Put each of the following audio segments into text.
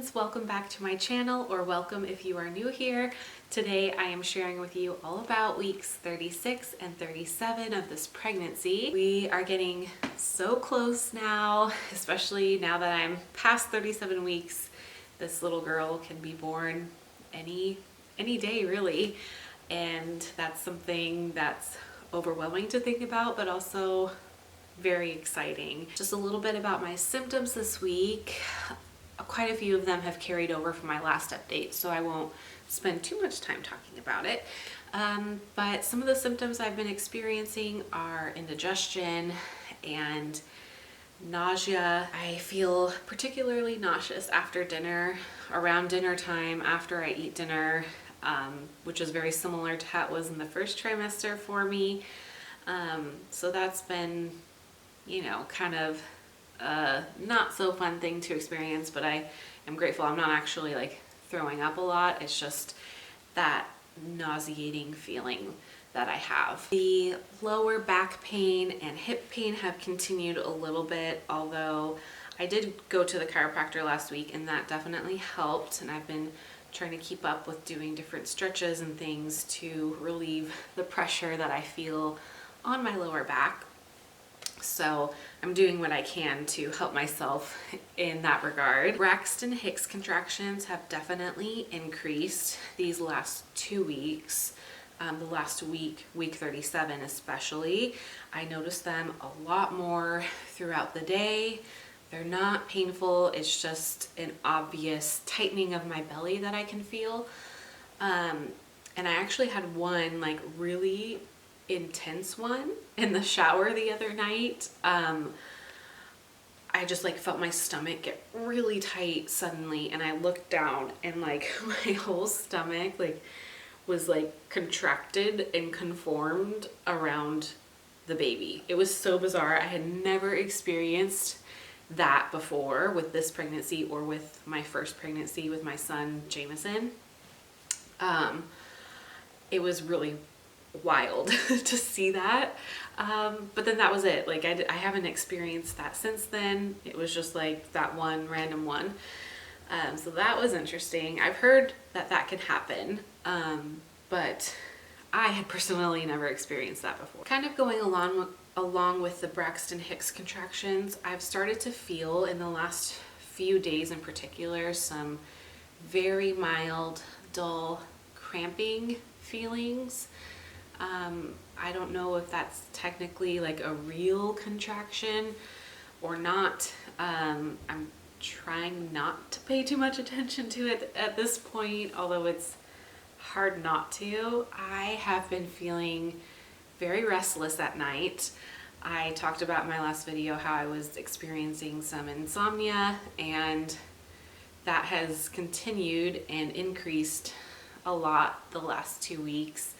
friends, welcome back to my channel, or welcome if you are new here. Today I am sharing with you all about weeks 36 and 37 of this pregnancy. We are getting so close now, especially now that I'm past 37 weeks. This little girl can be born any day really, and that's something that's overwhelming to think about, but also very exciting. Just a little bit about my symptoms this week. Quite a few of them have carried over from my last update, so I won't spend too much time talking about it. But some of the symptoms I've been experiencing are indigestion and nausea. I feel particularly nauseous after dinner, around dinner time, after I eat dinner, which is very similar to how it was in the first trimester for me. So that's been, you know, kind of not so fun thing to experience, but I am grateful I'm not actually like throwing up a lot. It's just that nauseating feeling that I have. The lower back pain and hip pain have continued a little bit, although I did go to the chiropractor last week and that definitely helped, and I've been trying to keep up with doing different stretches and things to relieve the pressure that I feel on my lower back. So I'm doing what I can to help myself in that regard. Braxton Hicks contractions have definitely increased these last 2 weeks. The last week, week 37 especially. I noticed them a lot more throughout the day. They're not painful, it's just an obvious tightening of my belly that I can feel. And I actually had one like really intense one in the shower the other night. I just like felt my stomach get really tight suddenly, and I looked down and like my whole stomach like was like contracted and conformed around the baby. It was so bizarre. I had never experienced that before with this pregnancy or with my first pregnancy with my son Jameson. It was really wild to see that, but then that was it. Like I haven't experienced that since then. It was just like that one random one, so that was interesting. I've heard that that can happen, but I had personally never experienced that before. Kind of going along with the Braxton Hicks contractions, I've started to feel in the last few days in particular some very mild, dull cramping feelings. I don't know if that's technically like a real contraction or not. I'm trying not to pay too much attention to it at this point, although it's hard not to. I have been feeling very restless at night. I talked about in my last video how I was experiencing some insomnia, and that has continued and increased a lot the last 2 weeks.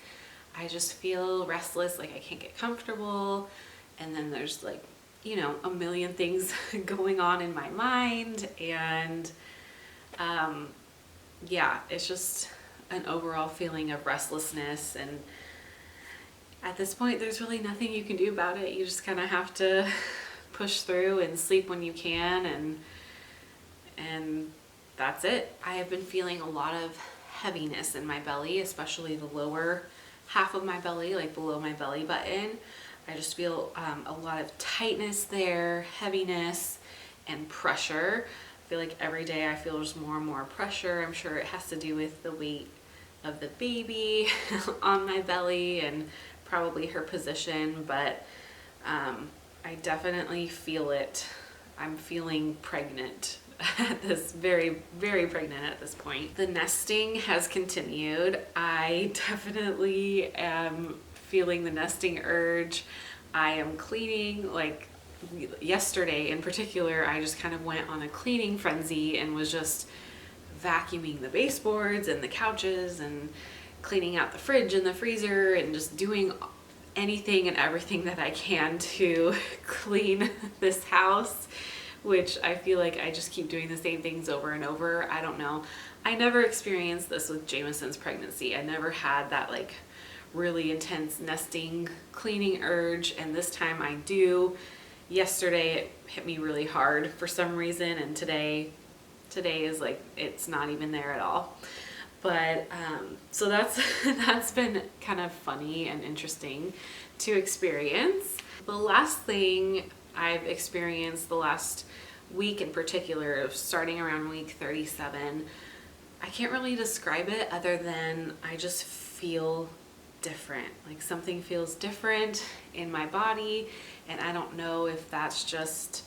I just feel restless, like I can't get comfortable, and then there's like, you know, a million things going on in my mind, and yeah, it's just an overall feeling of restlessness, and at this point there's really nothing you can do about it. You just kind of have to push through and sleep when you can, and that's it. I have been feeling a lot of heaviness in my belly, especially the lower half of my belly, like below my belly button. I just feel a lot of tightness there, heaviness and pressure. I feel like every day I feel just more and more pressure. I'm sure it has to do with the weight of the baby on my belly and probably her position, but I definitely feel it. I'm feeling pregnant at this, very pregnant at this point. The nesting has continued. I definitely am feeling the nesting urge. I am cleaning, like yesterday in particular, I just kind of went on a cleaning frenzy and was just vacuuming the baseboards and the couches and cleaning out the fridge and the freezer and just doing anything and everything that I can to clean this house, which I feel like I just keep doing the same things over and over. I don't know. I never experienced this with Jameson's pregnancy. I never had that like really intense nesting cleaning urge, and this time I do. Yesterday it hit me really hard for some reason, and today today is like, it's not even there at all. But so that's been kind of funny and interesting to experience. The last thing I've experienced the last week in particular, starting around week 37, I can't really describe it other than I just feel different. Like something feels different in my body, and I don't know if that's just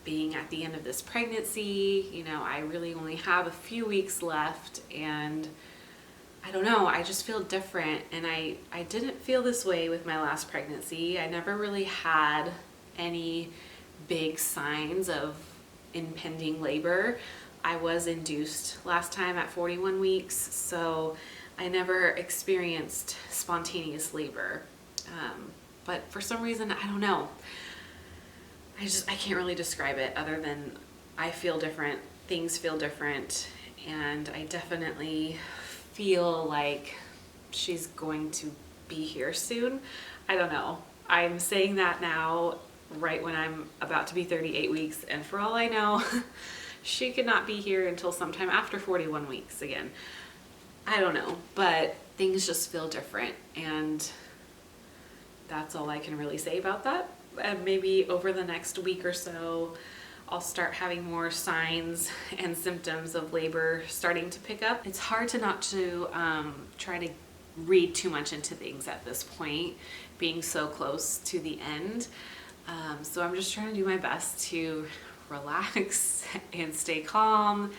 being at the end of this pregnancy. You know, I really only have a few weeks left, and I don't know, I just feel different. And I didn't feel this way with my last pregnancy. I never really had any big signs of impending labor. I was induced last time at 41 weeks, so I never experienced spontaneous labor. But for some reason, I don't know, I can't really describe it other than I feel different, things feel different, and I definitely feel like she's going to be here soon. I don't know. I'm saying that now, right when I'm about to be 38 weeks, and for all I know, she could not be here until sometime after 41 weeks again. I don't know, but things just feel different, and that's all I can really say about that. And maybe over the next week or so, I'll start having more signs and symptoms of labor starting to pick up. It's hard to not to try to read too much into things at this point, being so close to the end. So I'm just trying to do my best to relax and stay calm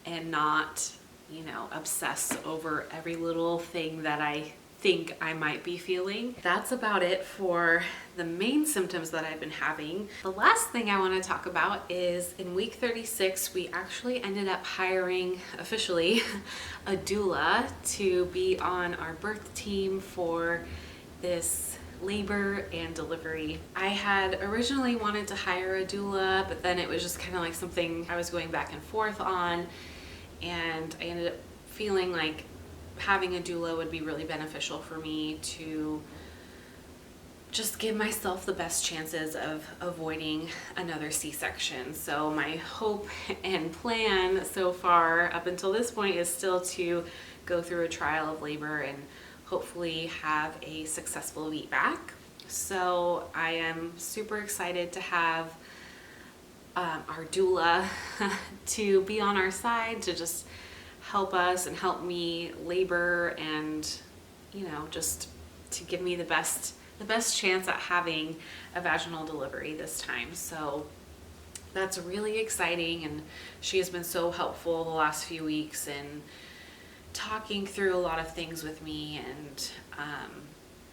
and not, you know, obsess over every little thing that I think I might be feeling. That's about it for the main symptoms that I've been having. The last thing I want to talk about is in week 36, we actually ended up hiring officially a doula to be on our birth team for this labor and delivery. I had originally wanted to hire a doula, but then it was just kind of like something I was going back and forth on, and I ended up feeling like having a doula would be really beneficial for me to just give myself the best chances of avoiding another C-section. So my hope and plan so far up until this point is still to go through a trial of labor and hopefully have a successful VBAC. So I am super excited to have our doula to be on our side to just help us and help me labor, and you know, just to give me the best chance at having a vaginal delivery this time. So that's really exciting, and she has been so helpful the last few weeks in talking through a lot of things with me, and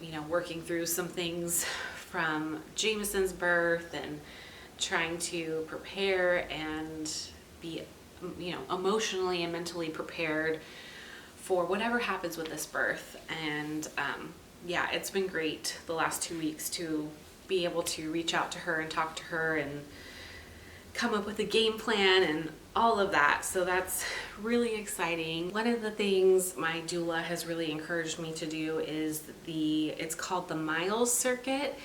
you know, working through some things from Jameson's birth and trying to prepare and be, you know, emotionally and mentally prepared for whatever happens with this birth. And yeah, it's been great the last 2 weeks to be able to reach out to her and talk to her and come up with a game plan and all of that. So that's really exciting. One of the things my doula has really encouraged me to do is it's called the Miles Circuit,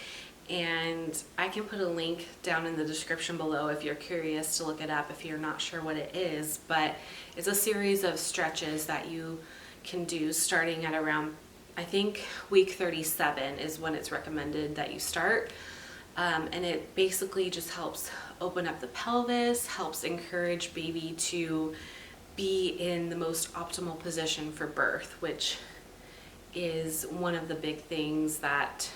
and I can put a link down in the description below if you're curious to look it up if you're not sure what it is. But it's a series of stretches that you can do starting at around, I think, week 37 is when it's recommended that you start. And it basically just helps open up the pelvis, helps encourage baby to be in the most optimal position for birth, which is one of the big things that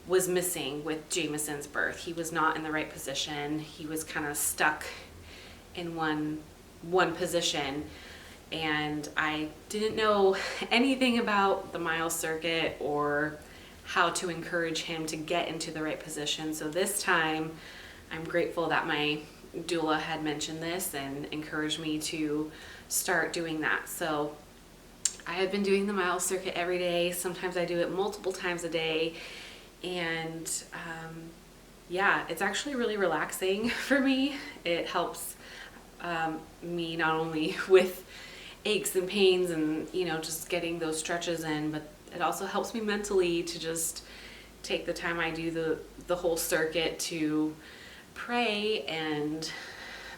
was missing with Jameson's birth. He was not in the right position. He was kind of stuck in one position, and I didn't know anything about the Miles Circuit or how to encourage him to get into the right position. So this time I'm grateful that my doula had mentioned this and encouraged me to start doing that. So I have been doing the Miles Circuit every day. Sometimes I do it multiple times a day, and yeah, it's actually really relaxing for me. It helps me not only with aches and pains and, you know, just getting those stretches in, but it also helps me mentally to just take the time I do the whole circuit to pray and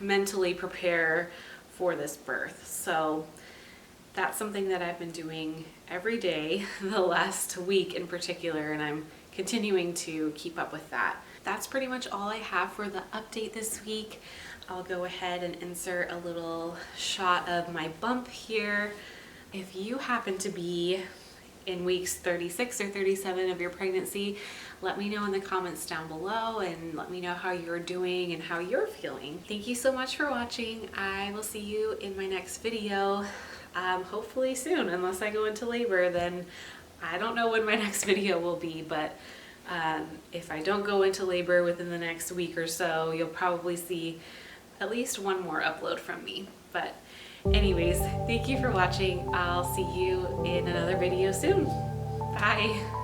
mentally prepare for this birth. So that's something that I've been doing every day the last week in particular, and I'm continuing to keep up with that. That's pretty much all I have for the update this week. I'll go ahead and insert a little shot of my bump here. If you happen to be in weeks 36 or 37 of your pregnancy, let me know in the comments down below and let me know how you're doing and how you're feeling. Thank you so much for watching. I will see you in my next video, hopefully soon, unless I go into labor. Then I don't know when my next video will be, but if I don't go into labor within the next week or so, you'll probably see at least one more upload from me. But anyways, thank you for watching. I'll see you in another video soon. Bye.